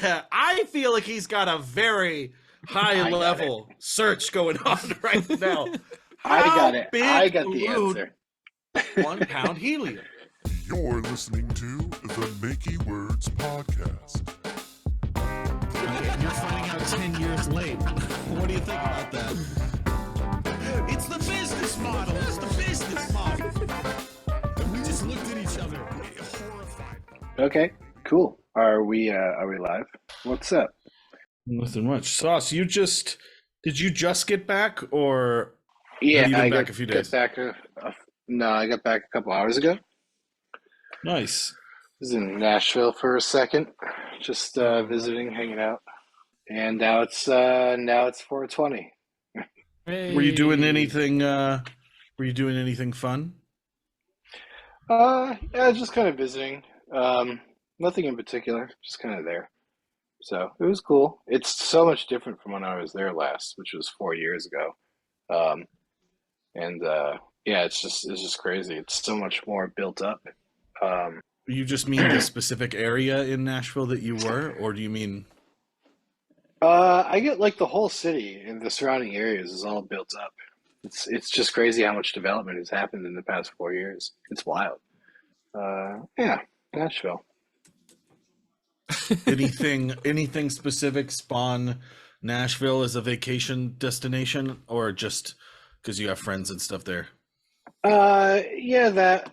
I feel like he's got a very high level search going on right now. I got it. Big I got the balloon, answer. 1 pound helium. You're listening to the Makey Words Podcast. Okay, you're finding out 10 years late. What do you think about that? It's the business model. It's the business model. We just looked at each other, horrified. Okay, cool. Are we live? What's up? Nothing much. Sauce, did you just get back, or Yeah, have you been I back got a few days? No, I got back a couple hours ago. Nice. I was in Nashville for a second, just visiting, hanging out, and now it's 420. Hey. Were you doing anything? Were you doing anything fun? Yeah, just kind of visiting. Nothing in particular, just kind of there. So it was cool. It's so much different from when I was there last, which was 4 years ago. Yeah, it's just crazy. It's so much more built up. You just mean the specific area in Nashville that you were, or do you mean? I get like the whole city and the surrounding areas is all built up. It's just crazy how much development has happened in the past 4 years. It's wild. Yeah, Nashville. anything specific spawn Nashville as a vacation destination, or just because you have friends and stuff there? Yeah, that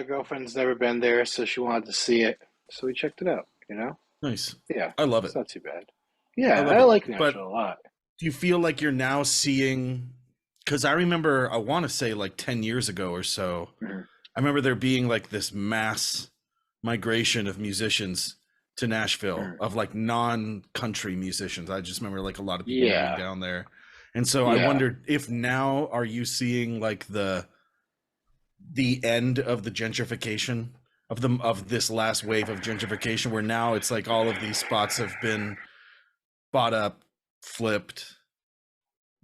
girlfriend's never been there, so she wanted to see it. So we checked it out, you know? Nice. Yeah. I love it. It's not too bad. Yeah, love I it. like But Nashville a lot. do you feel like you're now seeing, because I remember, I want to say like 10 years ago or so, Mhm. I remember there being like this mass migration of musicians to Nashville, of like non-country musicians. I just remember like a lot of people Yeah. moving down there. And so I Yeah. wondered if now, are you seeing like the end of the gentrification of this last wave of gentrification, where now it's like all of these spots have been bought up, flipped,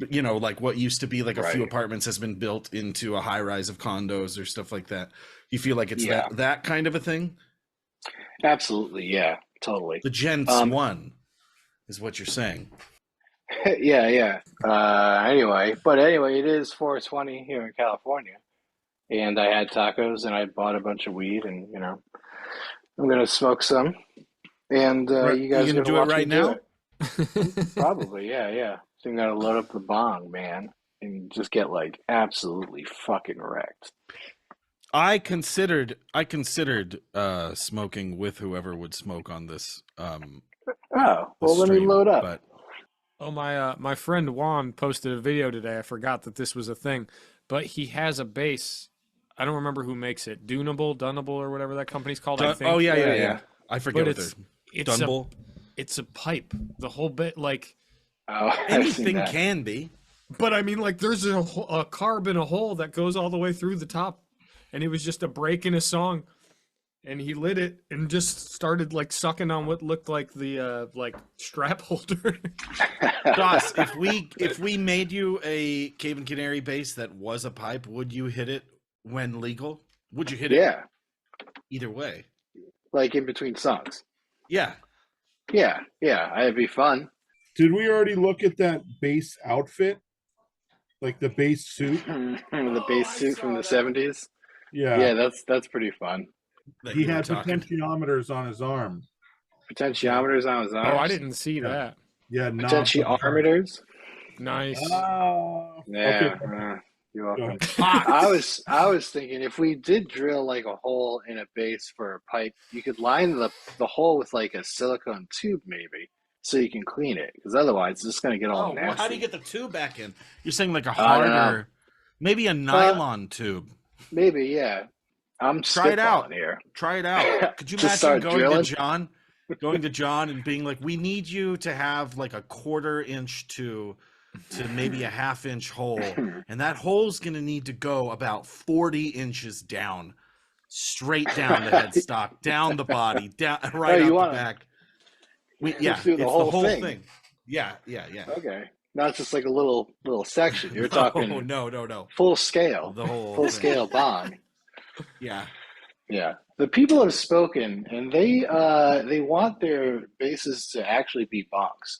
you know, like what used to be like a few Right. apartments has been built into a high rise of condos or stuff like that. You feel like it's Yeah. that kind of a thing? Absolutely, yeah, totally. The gents won is what you're saying. Yeah. Anyway, it is 420 here in California, and I had tacos and I bought a bunch of weed, and you know, I'm gonna smoke some, and Right. you guys You are gonna do gonna it watch right me do now? it. Probably, yeah. So I'm gonna load up the bong, man, and just get like absolutely fucking wrecked. I considered smoking with whoever would smoke on this. Oh, well, let me stream, load up. But Oh, my friend Juan posted a video today. I forgot that this was a thing, but he has a bass. I don't remember who makes it. Dunnable, or whatever that company's called. I think. oh yeah. Yeah. I forget But what they're. it's Dunble. it's a pipe. The whole bit, like. Oh, I've seen Anything that. can be. But I mean, like, there's a carb in a hole that goes all the way through the top, and it was just a break in a song, and he lit it and just started like sucking on what looked like the like strap holder. Doss, if we made you a Cave and Canary bass that was a pipe, would you hit it when legal? Would you hit it Yeah, either way? like in between songs. Yeah. Yeah, it'd be fun. Did we already look at that bass outfit? Like the bass suit? The bass suit from the 70s. Yeah. Yeah, that's pretty fun. that He you were had talking. potentiometers on his arm. Potentiometers on his arms. Oh, I didn't see Yeah. that. Yeah, knobs on his arm. Potentiometers? Nice. Oh. Yeah, Okay. you're welcome. Pots. I was thinking if we did drill like a hole in a base for a pipe, you could line the hole with like a silicone tube maybe, so you can clean it. Because otherwise, it's just gonna get all Oh, nasty. well, how do you get the tube back in? You're saying like a I don't know. harder, maybe a nylon tube. Maybe, yeah. I'm Try it out. spitballing here. Try it out. Could you Just imagine start drilling? going to John and being like, we need you to have like a 1/4 inch to maybe a 1/2 inch hole, and that hole's gonna need to go about 40 inches down, straight down the headstock, down the body, down right you out wanna the back. do It's the the whole whole thing. thing. Yeah. Okay, not just like a little section. You're No, talking no. full scale, The whole full thing. scale bond. Yeah. Yeah. The people have spoken, and they want their basses to actually be bongs.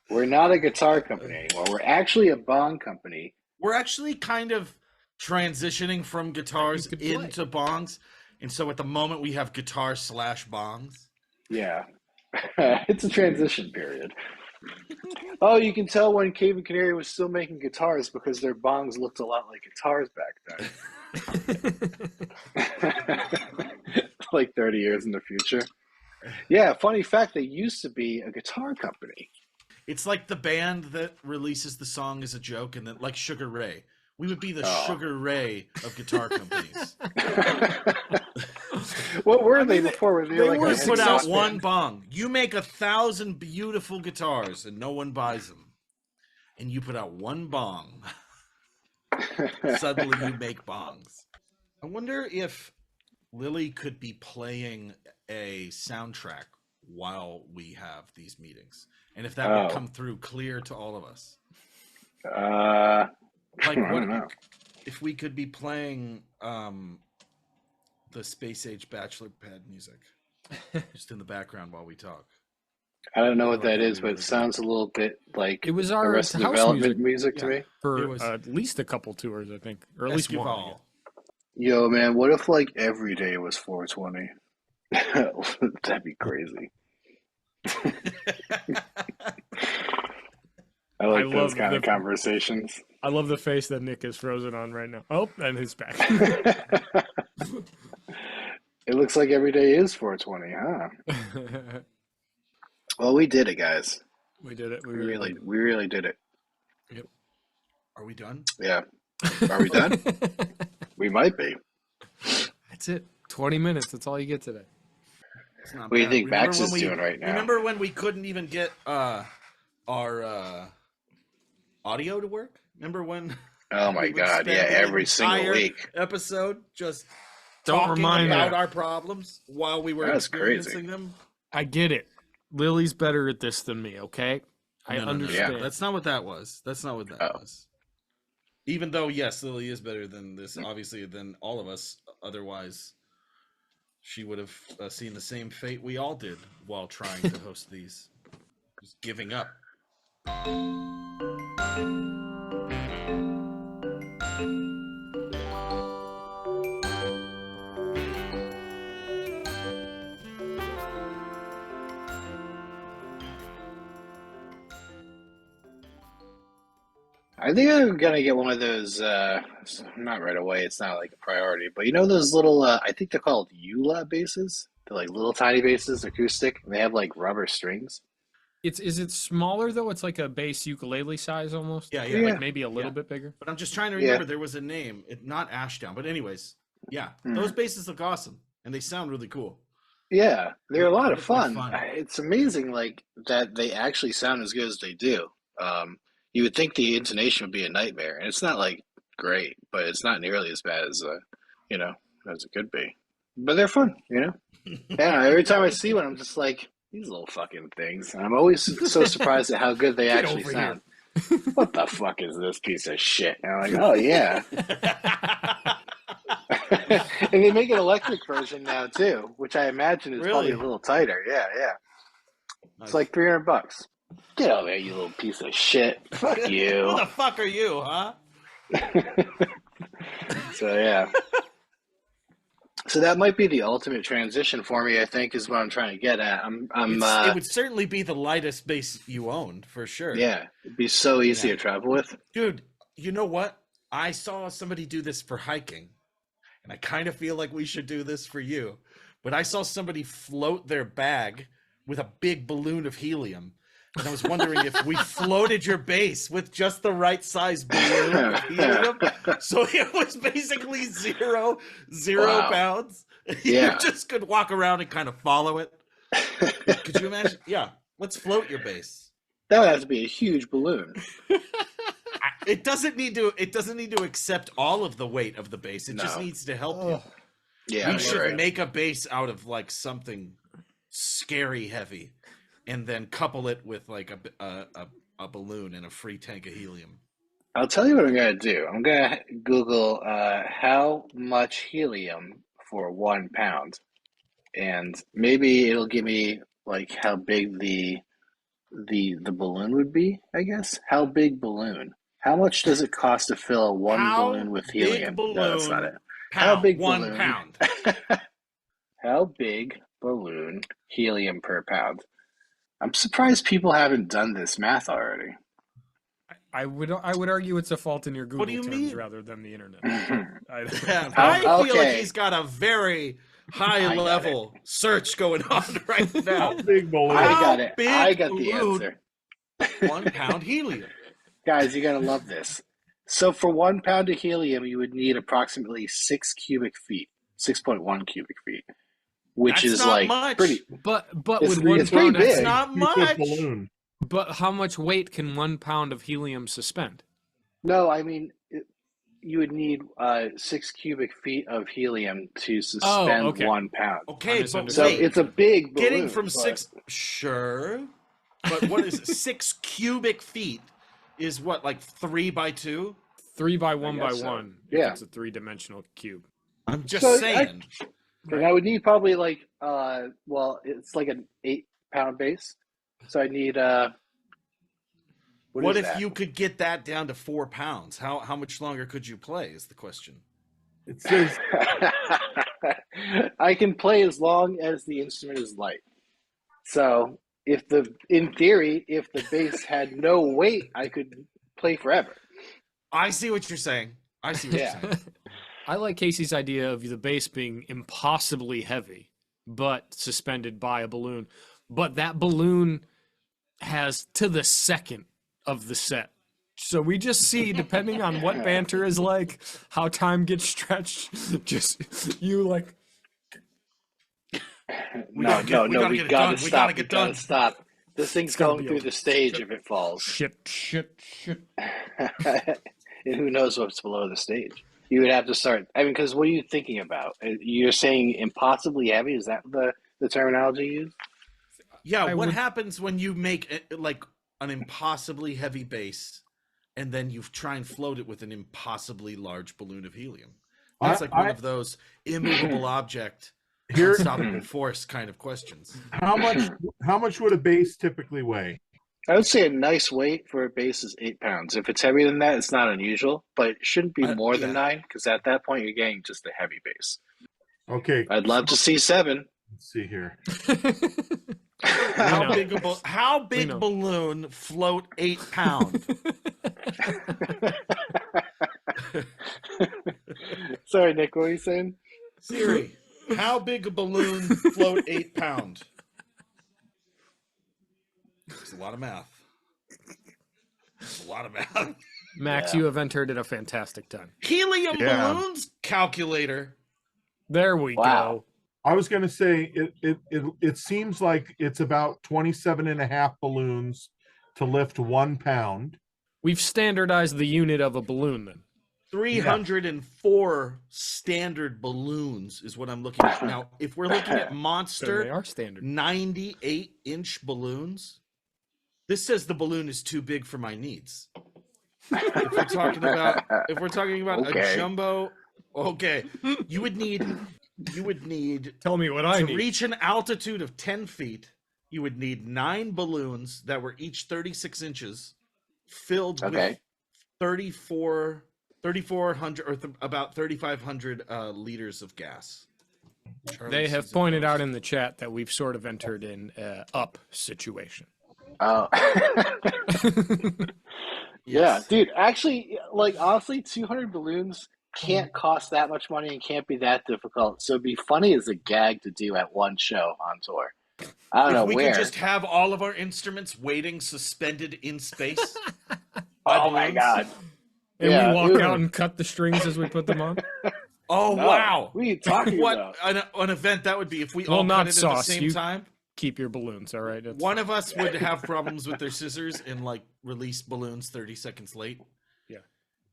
We're not a guitar company anymore. We're actually a bong company. We're actually kind of transitioning from guitars You could play. into bongs, and so at the moment we have guitar / bongs. Yeah, it's a transition period. Oh, you can tell when Cave and Canary was still making guitars because their bongs looked a lot like guitars back then. Like 30 years in the future. Yeah, funny fact, they used to be a guitar company. It's like the band that releases the song as a joke, and then like Sugar Ray. We would be the Oh. Sugar Ray of guitar companies. What were they before? Were they like We a put out Hexas one band? bong. You make 1,000 beautiful guitars, and no one buys them. And you put out one bong. Suddenly, you make bongs. I wonder if Lily could be playing a soundtrack while we have these meetings, and if that would come through clear to all of us. Like, I don't know. if we could be playing the Space Age Bachelor Pad music just in the background while we talk? I don't know what that is, but it sounds a little bit like It was our Arrested house Development music. music to me. For It was- at least a couple tours, I think, or at least one. I Esquivel. guess. Yo, man, what if like every day was 420? That'd be crazy. I like I those love kind of the- conversations. I love the face that Nick is frozen on right now. Oh, and his back. It looks like every day is 420, huh? Well, we did it, guys. We did it. We really did it. Are we done? Yeah. Are we done? We might be. That's it. 20 minutes. That's all you get today. It's not What do you bad. think Remember Max when is doing right now? Remember when we couldn't even get our audio to work? Remember when? Oh my we would God! spend Yeah, the every single entire week. episode just Don't talking remind about me. our problems while we were That's crazy. experiencing them. I get it. Lily's better at this than me, okay? I No, no, no, no. understand. That's not what that was. That's not what that Oh. was. Even though, yes, Lily is better than this, obviously, than all of us. Otherwise, she would have seen the same fate we all did while trying to host these. Just giving up. I think I'm gonna get one of those. Not right away. It's not like a priority, but you know those little. I think they're called Eula basses. They're like little tiny basses, acoustic. And they have like rubber strings. Is it smaller though? It's like a bass ukulele size almost. Yeah, Yeah. Like maybe a little Yeah. bit bigger. But I'm just trying to Yeah. remember there was a name. Not Ashdown, but anyways. Yeah, those basses look awesome. And they sound really cool. Yeah, they're a lot of It's like fun. fun. It's amazing, like that they actually sound as good as they do. You would think the intonation would be a nightmare, and it's not like great, but it's not nearly as bad as you know, as it could be. But they're fun, you know. Yeah, every time I see one, I'm just like these little fucking things. And I'm always so surprised at how good they Get actually over sound. What the fuck is this piece of shit? And I'm like, oh yeah. And they make an electric version now too, which I imagine is probably Really? a little tighter. Yeah, yeah. It's like $300. Get over here, you little piece of shit. Fuck Who you. the fuck are you, huh? So yeah. So that might be the ultimate transition for me, I think, is what I'm trying to get at. It would certainly be the lightest bass you owned, for sure. Yeah, it'd be so easy Yeah. to travel with. Dude, you know what? I saw somebody do this for hiking, and I kind of feel like we should do this for you. But I saw somebody float their bag with a big balloon of helium. And I was wondering if we floated your bass with just the right size balloon of helium. So it was basically zero Wow. pounds. Yeah. You just could walk around and kind of follow it. Could you imagine? Yeah. Let's float your bass. That would have to be a huge balloon. It doesn't need to accept all of the weight of the bass. It just No. needs to help you. Yeah, We you're should right. make a bass out of like something scary heavy, and then couple it with like a balloon and a free tank of helium. I'll tell you what I'm gonna do. I'm gonna Google how much helium for 1 pound, and maybe it'll give me like how big the balloon would be. I guess how big balloon? How much does it cost to fill a one How balloon with big helium? No, that's not balloon it. How pound? big One balloon? pound. How big balloon helium per pound? I'm surprised people haven't done this math already. I would argue it's a fault in your What do Google you terms mean? rather than the internet. I, I feel like Okay. he's got a very high I got level search going on right now. How big balloon? I How got it. big I got the balloon? answer. 1 pound helium. Guys, you're gonna love this. So for 1 pound of helium, you would need approximately 6 cubic feet, 6.1 cubic feet, which That's is not like much. pretty. but It's, with 1 it's pretty pound, That's big. not 2 foot much. balloon. but how much weight can 1 pound of helium suspend? No, I mean you would need 6 cubic feet of helium to suspend okay. 1 pound. Okay, but misunderstood. So wait. it's a big balloon. Getting from but- 6, sure. But what is it? 6 cubic feet is what, like 3 by 2? 3 by 1 by guess so. 1 if Yeah. it's a 3-dimensional cube. I'm just So saying. And I would need probably like well, it's like an 8 pound base. So I need What is if that? you could get that down to 4 pounds? How much longer could you play is the question. It says I can play as long as the instrument is light. So in theory, if the bass had no weight, I could play forever. I see what you're saying. I see what Yeah. you're saying. I like Casey's idea of the bass being impossibly heavy, but suspended by a balloon. But that balloon has to the second of the set. So we just see, depending on what banter is like, how time gets stretched. Just you like, We No, gotta we get it gotta done. We stop. gotta We get gotta done. stop. This thing's gonna going be through a- the stage if it falls. shit. And who knows what's below the stage? You would have to start. I mean, because what are you thinking about? You're saying impossibly heavy? Is that the terminology you use? Yeah, I what would- happens when you make like an impossibly heavy base and then you try and float it with an impossibly large balloon of helium? That's like one of those immovable object, here. unstoppable force kind of questions. How much would a bass typically weigh? I would say a nice weight for a bass is 8 pounds. If it's heavier than that, it's not unusual, but it shouldn't be more than yeah. 9 because at that point you're getting just a heavy bass. Okay, I'd love to see 7. let's see here. How know. big how big know. balloon float 8 pound? Sorry, Nick, what were you saying? Siri, how big a balloon float 8 pound? It's a lot of math. It's a lot of math. Max, Yeah. you have entered at a fantastic time. Helium Yeah. balloons calculator. There we Wow. go. I was going to say it seems like it's about 27 and a half balloons to lift 1 pound. We've standardized the unit of a balloon then. 304 standard balloons is what I'm looking at. Now, if we're looking at So they monster are standard. 98-inch balloons, this says the balloon is too big for my needs. If we're talking about Okay. a jumbo, okay, you would need Tell me what I to need. reach an altitude of 10 feet, you would need 9 balloons that were each 36 inches filled Okay. with 3,400 or about 3,500 liters of gas. They have pointed out in the chat that we've sort of entered in up situation. Oh. Yeah, dude. Actually, like honestly, 200 balloons can't cost that much money and can't be that difficult. So it'd be funny as a gag to do at one show on tour. I don't know If we where. could just have all of our instruments waiting suspended in space. Oh my god. And Yeah, we walk dude. out and cut the strings as we put them on. Oh, No, wow. what are you talking What about? an event that would be if we Well, all not cut it sauce, at the same you- time. Keep your balloons, all right? That's- One of us would have problems with their scissors and like release balloons 30 seconds late.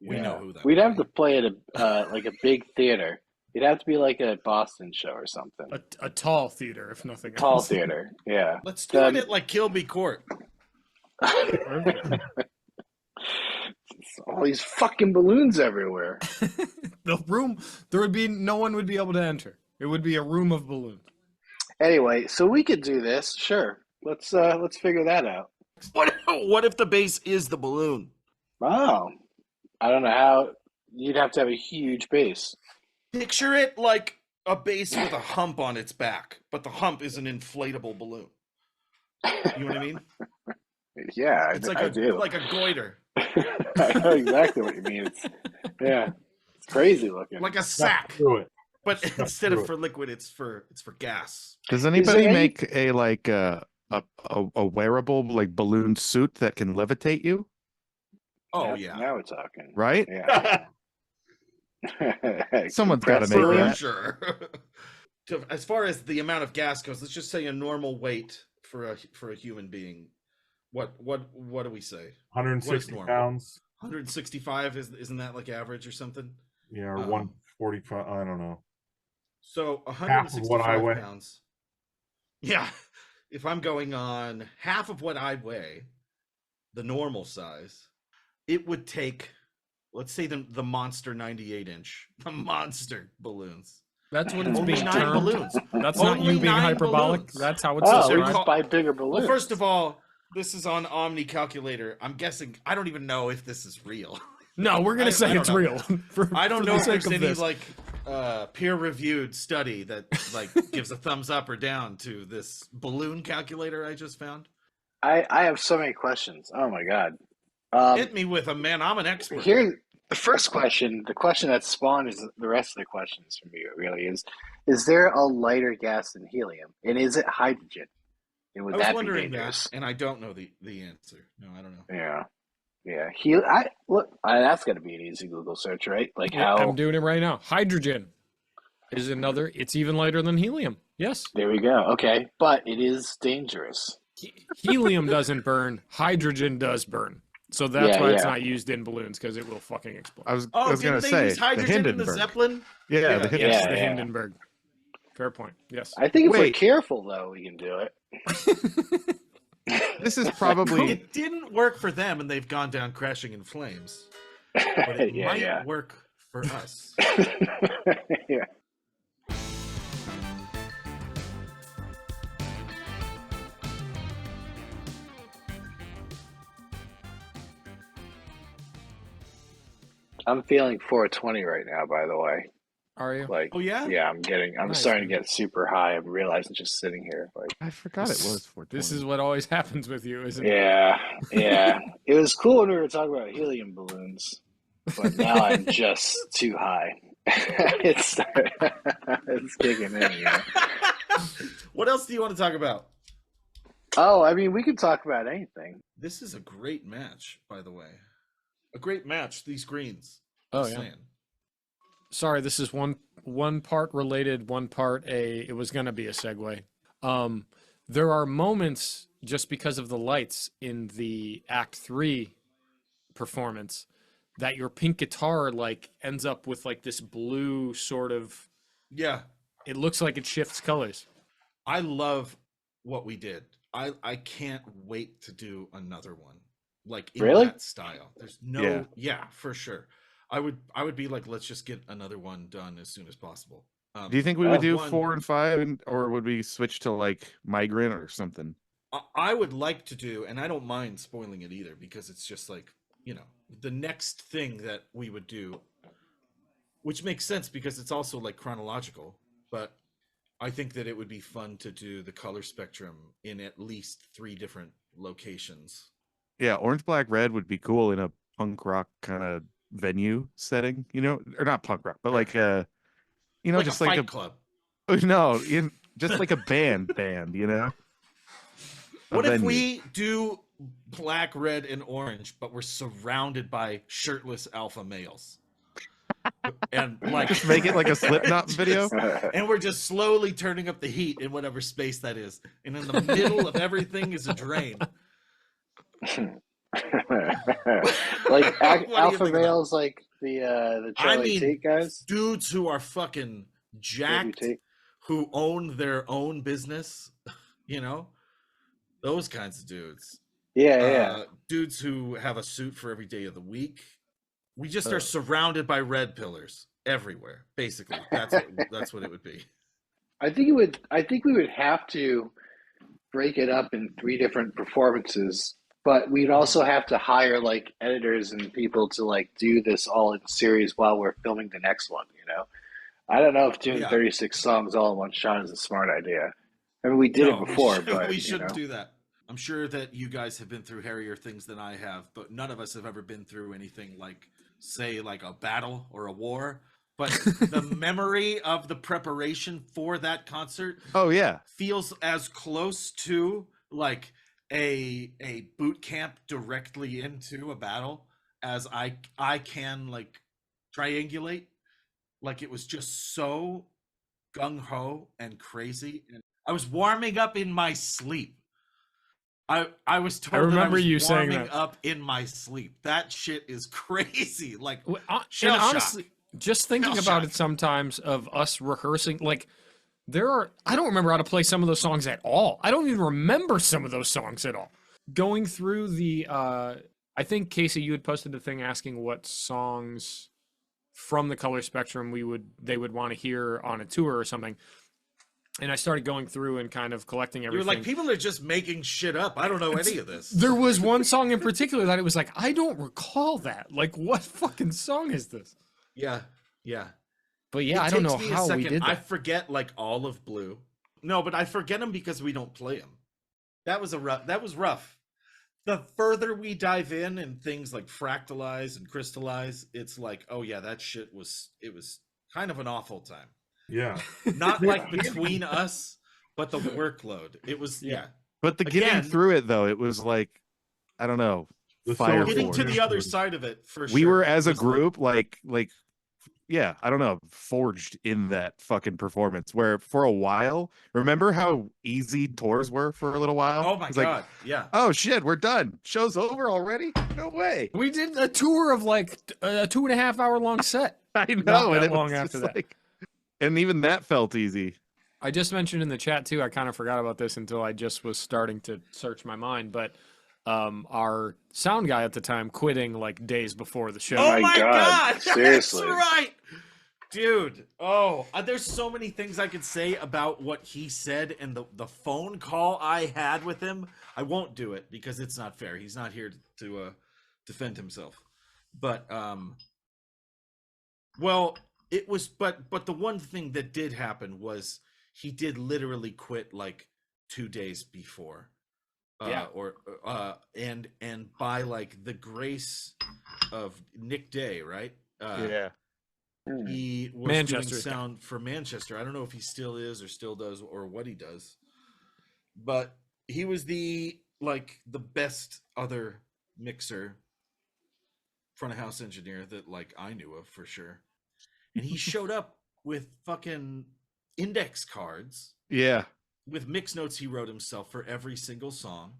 We Yeah. know who that We'd would have be. to play at like a big theater. It'd have to be like a Boston show or something. a tall theater, if nothing Tall else. theater. Yeah. Let's do Then- it at like Kilby Court. Perfect. Oh All these fucking balloons everywhere. The room, no one would be able to enter. It would be a room of balloons. Anyway, so we could do this. Sure. Let's figure that out. What if the base is the balloon? Wow. I don't know how you'd have to have a huge base. Picture it like a base with a hump on its back, but the hump is an inflatable balloon. You know what I mean? Yeah, It's like I do. like a goiter, I know exactly what you mean. It's crazy looking. like a sack. Do it. But Step instead through of it. for liquid, it's for gas. Does anybody any- make a like a wearable like balloon suit that can levitate you? Oh Now- yeah, Now we're talking. Right? Yeah. Someone's gotta Compressed make for helium? that. sure. As far as the amount of gas goes, let's just say a normal weight for a human being. What do we say? 160 normal? pounds. 165 isn't that like average or something? Yeah, or Um, 145. I don't know. So Half of what I 165 weigh. pounds. Yeah, if I'm going on half of what I weigh, the normal size, it would take, let's say the monster 98-inch, the monster balloons. That's what it's Only being 9 termed. balloons. That's not Only you being 9 hyperbolic. balloons. That's how it's Oh, So we they're described. just buy bigger balloons. Well, first of all, this is on Omni Calculator. I'm guessing, I don't even know if this is real. No, we're I gonna say don't it's know. real. I don't for know the if sake there's of any this. like peer-reviewed study that like gives a thumbs up or down to this balloon calculator I just found. I have so many questions. Oh my god. Hit me with them, man. I'm an expert. Here, the first question, the question that spawned is the rest of the questions from you. Really is there a lighter gas than helium, and is it hydrogen? And I would was that be wondering dangerous? that, and I don't know the answer. No, I don't know. Yeah, yeah. That's got to be an easy Google search, right? Like Yeah, how? I'm doing it right now. Hydrogen is another. It's even lighter than helium. Yes, There we go. Okay, but it is dangerous. helium doesn't burn. Hydrogen does burn. So that's Yeah, why it's yeah. not used in balloons because it will fucking explode. I was Oh, gonna didn't they say use the hydrogen in the Hindenburg. Zeppelin? Yeah, Yeah, the yeah. Yes, Hindenburg. the yeah. Hindenburg. Fair point. Yes. I think if we're Wait. careful, though, we can do it. This is probably It didn't work for them, and they've gone down crashing in flames. But it Yeah, might yeah. work for us. Yeah. I'm feeling 420 right now, by the way. Are you? Like, Oh yeah? I'm Nice, starting to man. get super high. I'm realizing just sitting here. Like, I forgot it was 420. This is what always happens with you, isn't it? yeah, yeah. It was cool when we were talking about helium balloons, but now I'm just too high. it's kicking in. You know? What else do you want to talk about? Oh, I mean, we could talk about anything. This is a great match, by the way. A great match, these greens. Oh Just yeah. saying. Sorry, this is one part related, one part it was gonna be a segue. There are moments just because of the lights in the Act 3 performance that your pink guitar like ends up with like this blue sort of, Yeah. it looks like it shifts colors. I love what we did. I can't wait to do another one. Like in Really? that style. There's no yeah, for sure. I would be like, let's just get another one done as soon as possible. Do you think we would do one- 4 and 5, or would we switch to like migrant or something? I would like to do, and I don't mind spoiling it either, because it's just like, you know, the next thing that we would do, which makes sense because it's also like chronological, but I think that it would be fun to do the color spectrum in at least 3 different locations. Yeah, orange, black, red would be cool in a punk rock kind of venue setting, you know, or not punk rock, but like you know, Like just a like fight club. no, just like a band, you know. A What if venue. we do black, red, and orange, but we're surrounded by shirtless alpha males? And like just make it like a Slipknot video? and we're just slowly turning up the heat in whatever space that is. And in the middle of everything is a drain. Like What do you alpha think about males, like the Charlie Tate guys. dudes who are fucking Charlie jacked, Tate. who own their own business, you know, those kinds of dudes. Yeah, yeah. Dudes who have a suit for every day of the week. We just are surrounded by red pillars everywhere. Basically, that's what it would be. I think we would have to break it up in 3 different performances, but we'd also have to hire like editors and people to like do this all in series while we're filming the next one, you know? I don't know if doing Yeah. 36 songs all in one shot is a smart idea. I mean, we did it before, but we shouldn't do that. I'm sure that you guys have been through hairier things than I have, but none of us have ever been through anything like, say, like a battle or a war. But the memory of the preparation for that concert, Oh yeah, feels as close to like a boot camp directly into a battle as I can like triangulate. Like it was just so gung ho and crazy, and I was warming up in my sleep. I was told remember that I was you saying warming that. up in my sleep. That shit is crazy. Like And shell shock. honestly, just thinking Shell about shock. it sometimes of us rehearsing, like I don't remember how to play some of those songs at all. I don't even remember some of those songs at all. Going through the, I think Casey, you had posted a thing asking what songs from the color spectrum they would want to hear on a tour or something. And I started going through and kind of collecting You everything. were like, people are just making shit up. I don't know any of this. There was one song in particular that it was like, I don't recall that. Like, what fucking song is this? Yeah, yeah. But yeah, It I don't takes know me a how we second. did I that. forget like all of Blue. No, but I forget them because we don't play them. That was rough. The further we dive in and things like fractalize and crystallize, it's like, oh yeah, it was kind of an awful time. Yeah. Not like between us, but the workload. It was yeah. but the getting Again- through it though, it was like, I don't know, The fire soul Getting to force. the other side of it for sure. We were as a was like- group like yeah, I don't know, forged in that fucking performance where for a while, remember how easy tours were for a little while? oh my It's like, god, yeah. oh shit, we're done. Show's over already? No way. We did a tour of like a 2.5 hour long set. I know. Not and that it was long just after that. like, and even that felt easy. I just mentioned in the chat too, I kind of forgot about this until I just was starting to search my mind, but our sound guy at the time quitting like days before the show. Oh my my God, god, seriously. That's right. Dude, there's so many things I could say about what he said and the phone call I had with him. I won't do it because it's not fair. He's not here to defend himself. But well, it was but the one thing that did happen was he did literally quit like 2 days before. Yeah. And by like the grace of Nick Day, right? Yeah. He was Manchester. doing sound for Manchester. I don't know if he still is or still does or what he does, but he was the best other mixer, front of house engineer that like I knew of for sure. And he showed up with fucking index cards Yeah. with mix notes he wrote himself for every single song.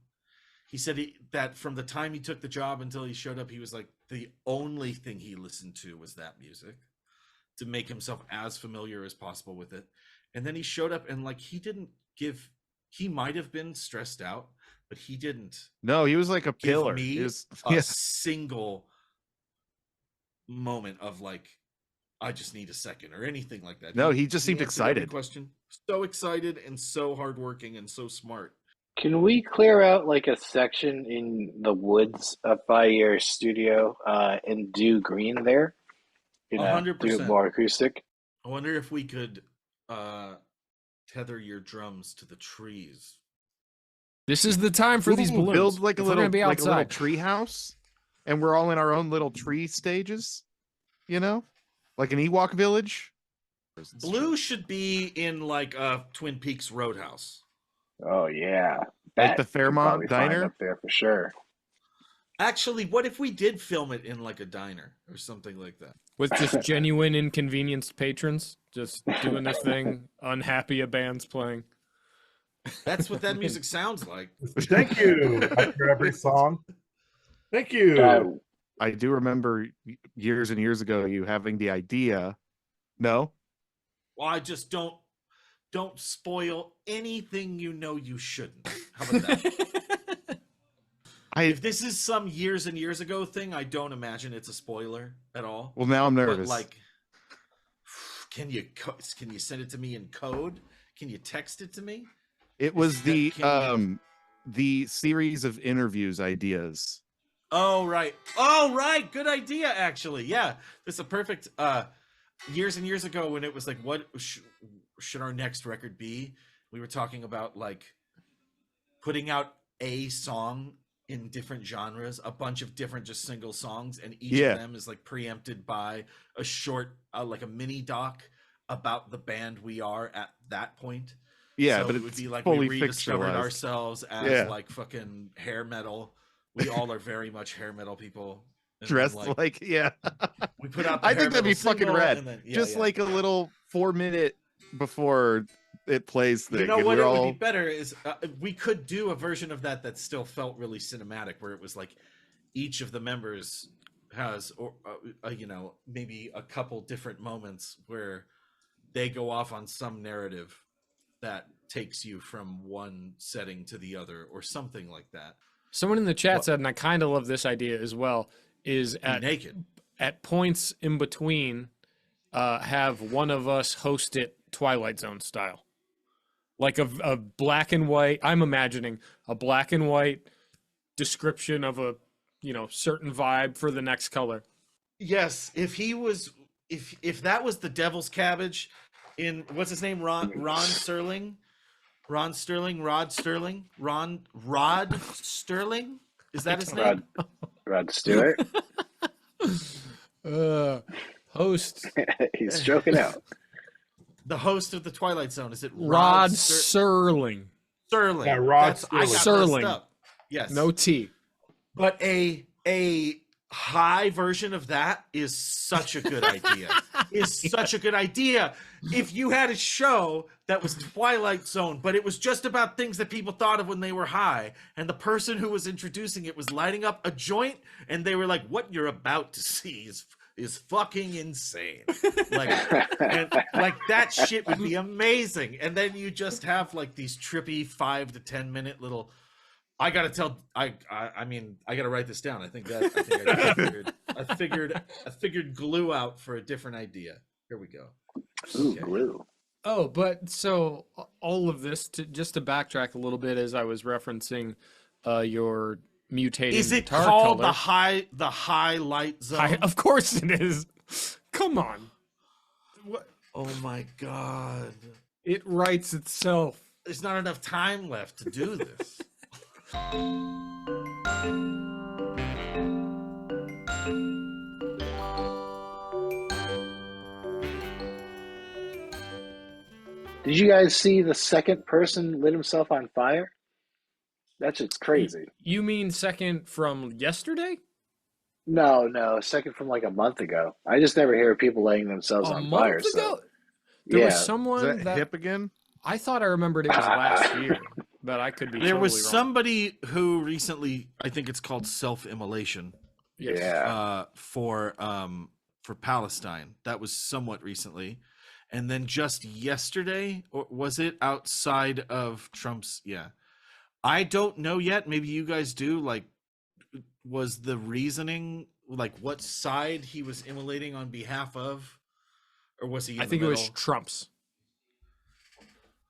He said that from the time he took the job until he showed up, he was like the only thing he listened to was that music to make himself as familiar as possible with it. And then he showed up and like he might have been stressed out, but he didn't No, he was like a give pillar. me He was, a yeah. single moment of like, I just need a second or anything like that. No, he just seemed answered every excited. question. So excited and so hardworking and so smart. Can we clear out like a section in the woods up by your studio and do green there? You know, 100%. do it more acoustic. I wonder if we could tether your drums to the trees. This is the time for these Ooh, balloons. build like a If we're little gonna be like a little outside. tree house, and we're all in our own little tree stages. You know, like an Ewok village. Blue should be in like a Twin Peaks Roadhouse. Oh yeah, Like the That could Fairmont probably find Diner? up there for sure. Actually, what if we did film it in like a diner or something like that? With just genuine inconvenienced patrons just doing their thing, unhappy a band's playing. That's what that music sounds like. Thank you after every song. Thank you. I do remember years and years ago you having the idea. No, Well, I just don't spoil anything you know you shouldn't. How about that? If this is some years and years ago thing, I don't imagine it's a spoiler at all. Well, now I'm But nervous. like, can you send it to me in code? Can you text it to me? It was the can the series of interviews ideas. Oh right, good idea actually. Yeah, this is a perfect. Years and years ago when it was like, what should our next record be? We were talking about like putting out a song in different genres, a bunch of different just single songs, and each of them is like preempted by a short, like a mini doc about the band we are at that point. Yeah, so but it would be like fully we rediscovered fictionalized. ourselves as like fucking hair metal. We all are very much hair metal people. Dressed like we put out. I think that'd be fucking rad. Then, like a little 4-minute before it plays thing. You know and what? we're It all... would be better is we could do a version of that still felt really cinematic, where it was like each of the members has, or maybe a couple different moments where they go off on some narrative that takes you from one setting to the other, or something like that. Someone in the chat said, and I kind of love this idea as well, is at points in between, have one of us host it Twilight Zone style, like a black and white. I'm imagining a black and white description of a certain vibe for the next color. Yes, if that was the Devil's Cabbage in what's his name, Rod Sterling. Rod Sterling. Is that his name? Rod Stewart. Host. He's joking out. The host of the Twilight Zone. Is it Rod Serling? Serling. Yeah, Rod Serling. Yes. No T. But a high version of that is such a good idea. Such a good idea. If you had a show that was Twilight Zone, but it was just about things that people thought of when they were high, and the person who was introducing it was lighting up a joint, and they were like, what you're about to see is fucking insane. Like that shit would be amazing. And then you just have like these trippy 5 to 10 minute little... I gotta tell. I gotta write this down. I figured glue out for a different idea. Here we go. Ooh, glue. Oh, but so all of this just to backtrack a little bit, as I was referencing your mutating. Is it guitar called color. the highlight zone? Of course it is. Come on. What? Oh my god! It writes itself. There's not enough time left to do this. Did you guys see the second person lit himself on fire? That shit's crazy. You mean second from yesterday? No, second from like a month ago. I just never hear of people lighting themselves on fire. So. There was someone that hip again? I thought I remembered it was last year, but I could be. There was wrong. somebody who recently, I think it's called self-immolation. Yes. Yeah. For Palestine. That was somewhat recently. And then just yesterday, or was it outside of Trump's? Yeah. I don't know yet. Maybe you guys do. Like, was the reasoning, like what side he was immolating on behalf of? Or was he? I think it was Trump's.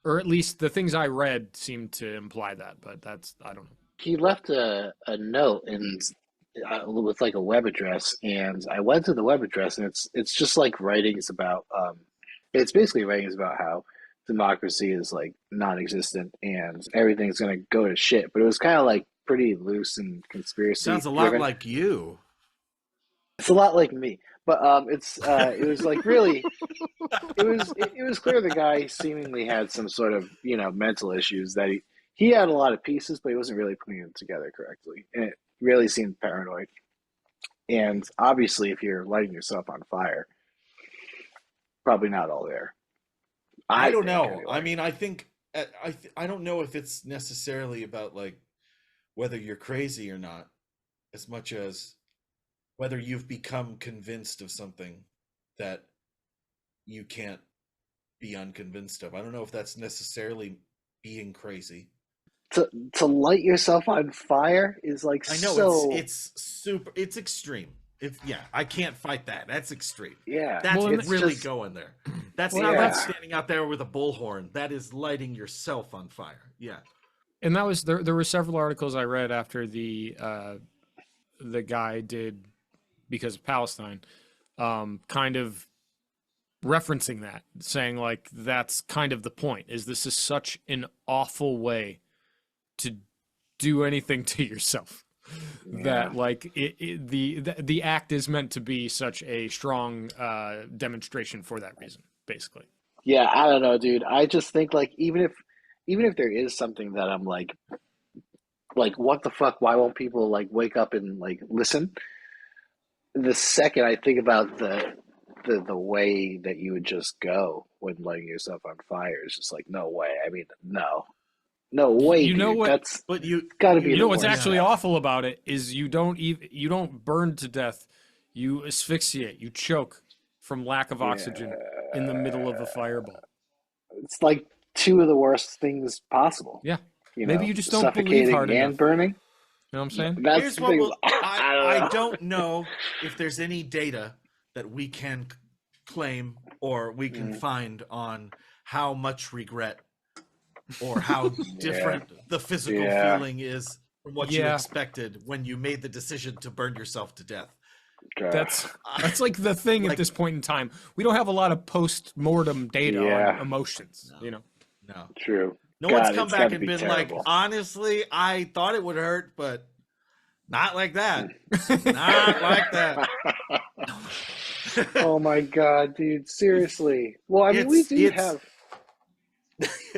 Or at least the things I read seemed to imply that, but I don't know. He left a note with like a web address, and I went to the web address, and it's just like writings about it's basically writings about how democracy is like non-existent and everything's gonna go to shit. But it was kind of like pretty loose and conspiracy. Sounds a lot like you. It's a lot like me, but it was like really, it was clear the guy seemingly had some sort of mental issues, that he had a lot of pieces, but he wasn't really putting them together correctly, and it really seemed paranoid. And obviously, if you're lighting yourself on fire, probably not all there. I don't know. Anyway. I mean, I think I don't know if it's necessarily about like whether you're crazy or not, as much as whether you've become convinced of something that you can't be unconvinced of. I don't know if that's necessarily being crazy. to light yourself on fire is like I know so. it's super. It's extreme. It's I can't fight that. That's extreme. Yeah, That's Well, it's really just going there. That's Well, not yeah. standing out there with a bullhorn. That is lighting yourself on fire. Yeah. And that was there were several articles I read after the guy did because of Palestine, kind of referencing that, saying like that's kind of the point, is this is such an awful way to do anything to yourself. That like the act is meant to be such a strong demonstration for that reason, basically. Yeah, I don't know, dude. I just think like even if there is something that I'm like what the fuck? Why won't people like wake up and like listen? The second I think about the way that you would just go when lighting yourself on fire is just like no way. I mean, no way, You know dude. what? That's But you got to be You the know what's worst. actually awful about it is you don't burn to death, you asphyxiate, you choke from lack of oxygen in the middle of a fireball. It's like two of the worst things possible. Yeah. You Maybe know, you just don't believe suffocating hard and enough. burning. You know what I'm saying? That's Here's the what thing. we'll, I know. don't know if there's any data that we can claim or we can find on how much regret or how different the physical Yeah. feeling is from what you Yeah. expected when you made the decision to burn yourself to death. God. That's like the thing at Like- this point in time. We don't have a lot of post-mortem data Yeah. on emotions, you know. No. True. No God, one's come it's back gotta and be been terrible. like, honestly, I thought it would hurt, but not like that. Not like that. Oh my God, dude! Seriously. Well, I mean, we do It's- have.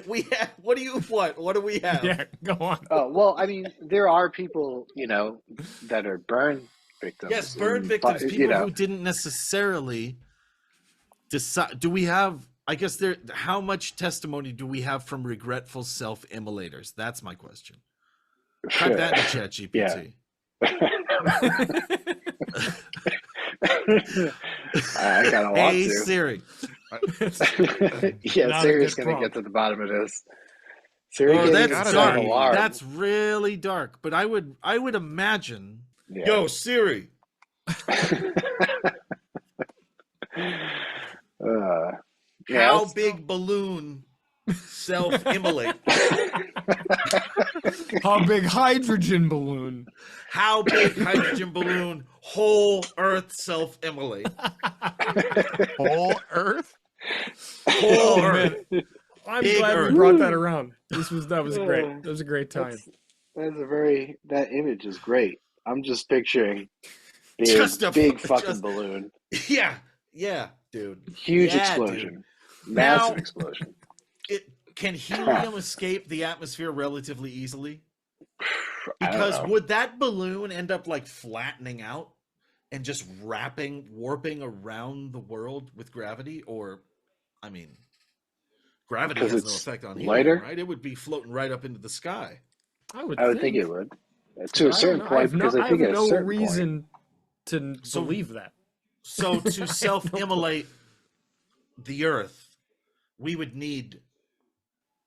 We have, what do we have? Yeah, go on. Oh well, I mean, there are people, you know, that are burn victims. Yes, burn and, victims, you people know, who didn't necessarily decide. Do we have, I guess how much testimony do we have from regretful self-immolators? That's my question. Type that in chat GPT. I kind of want Hey to. Siri. Yeah, Not a Siri's good gonna prompt. get to the bottom of this. Siri Oh, can't that's even set dark. an alarm. That's really dark. But I would imagine. Yeah. Yo, Siri. Yeah, How that's- big balloon self-immolate? How big hydrogen balloon? How big hydrogen balloon whole Earth self-immolate? Whole Earth? Whole Oh, Earth. man. I'm Big glad Earth. we brought that around. That was great. That was a great time. that image is great. I'm just picturing Just a- big fucking just- balloon, Yeah, dude. huge Yeah, explosion, dude. massive Now- explosion. Can helium escape the atmosphere relatively easily? I don't Because know. would that balloon end up like flattening out and just warping around the world with gravity? Or, I mean, gravity Because has no it's effect on lighter? helium, right? It would be floating right up into the sky. I would think it would to a certain point because I I think have at a no certain reason to So- believe that. So to self-immolate the Earth, we would need point,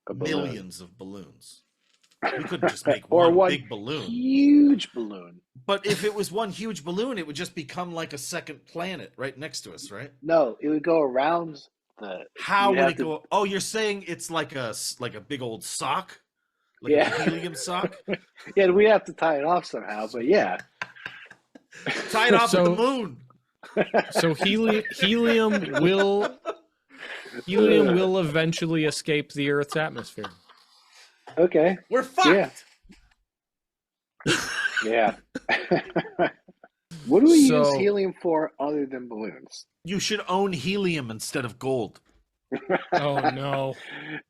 a balloon. millions of balloons. We couldn't just make Or one one big balloon. huge balloon. But if it was one huge balloon, it would just become like a second planet right next to us, right? No, it would go around the. How you'd would have it to- go? Oh, you're saying it's like a big old sock, like Yeah. a helium sock, Yeah, we have to tie it off somehow, but yeah. tie it off So- with the moon. So helium will eventually escape the Earth's atmosphere. Okay. We're fucked. Yeah. What do we use So- helium for other than balloons? You should own helium instead of gold. Oh no.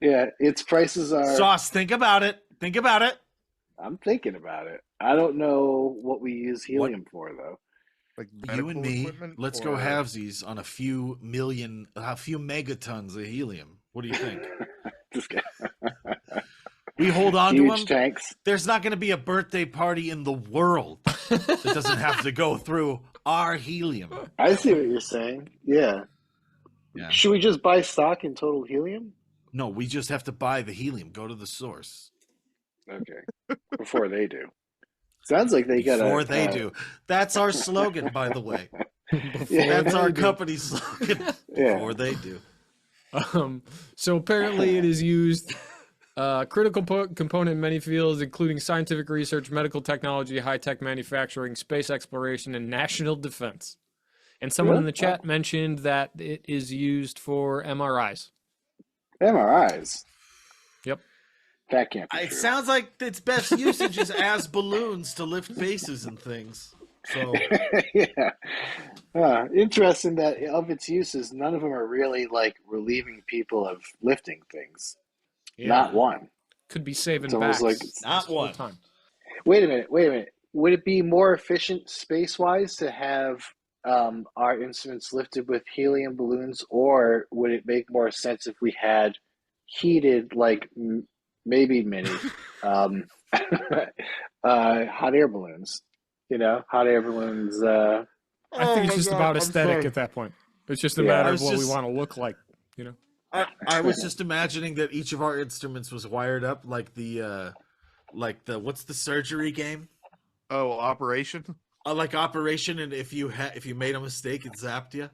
Yeah, its prices are. Sauce, think about it. Think about it. I'm thinking about it. I don't know what we use helium for though. Like You and medical me, equipment, let's go or- halvesies on a few megatons of helium. What do you think? Just kidding. We hold on to Huge them. tanks. There's not going to be a birthday party in the world that doesn't have to go through our helium. I see what you're saying. Yeah. Yeah. Should we just buy stock in total helium? No, we just have to buy the helium. Go to the source. Okay. Before they do. Sounds like they got Before they do. That's our slogan, by the way. That's our company slogan. Before they do. So apparently it is used critical component in many fields, including scientific research, medical technology, high-tech manufacturing, space exploration, and national defense. And someone in the chat mentioned that it is used for MRIs. MRIs. Yep. That can't be It true. sounds like its best usage is as balloons to lift bases and things. So yeah. Interesting that of its uses, none of them are really like relieving people of lifting things. Yeah. Not one. Could be saving It's almost backs like it's not one. time. Wait a minute. Would it be more efficient space-wise to have our instruments lifted with helium balloons, or would it make more sense if we had heated, like maybe mini, hot air balloons? Hot air balloons. I think it's just about aesthetic at that point. It's just a matter of what we want to look like, I was just imagining that each of our instruments was wired up like the what's the surgery game? Oh, Operation? Like Operation, and if you made a mistake, it zapped you.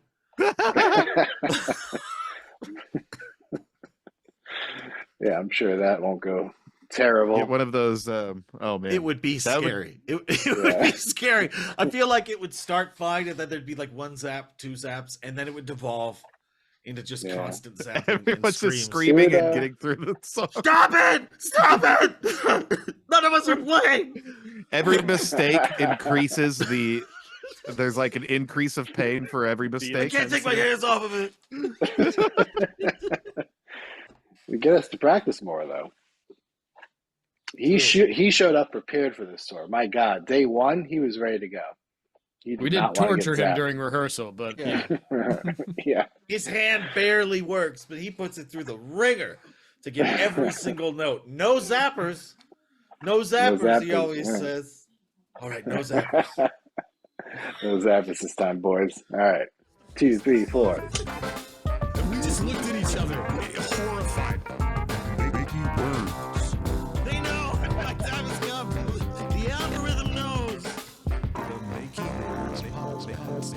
Yeah, I'm sure that won't go terrible. Get one of those. Oh man, it would be scary. It would be scary. I feel like it would start fine, and then there'd be like one zap, two zaps, and then it would devolve into just constant zapping. Everyone's and just screaming and getting through the song. Stop it! Stop it! None of us are playing. Every mistake increases the. There's like an increase of pain for every mistake. I can't take my hands off of it. You get us to practice more, though. He showed up prepared for this tour. My God, day one, he was ready to go. We did torture him during rehearsal, but yeah. His hand barely works, but he puts it through the ringer to get every single note. No zappers. No zappers, he always says. All right, no zappers. No zappers this time, boys. All right. 2, 3, 4. And we just looked at each other, horrified. Makey Words. They know. My time has come. The algorithm knows. The Makey Words Podcast.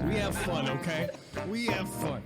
We have fun, okay? We have fun.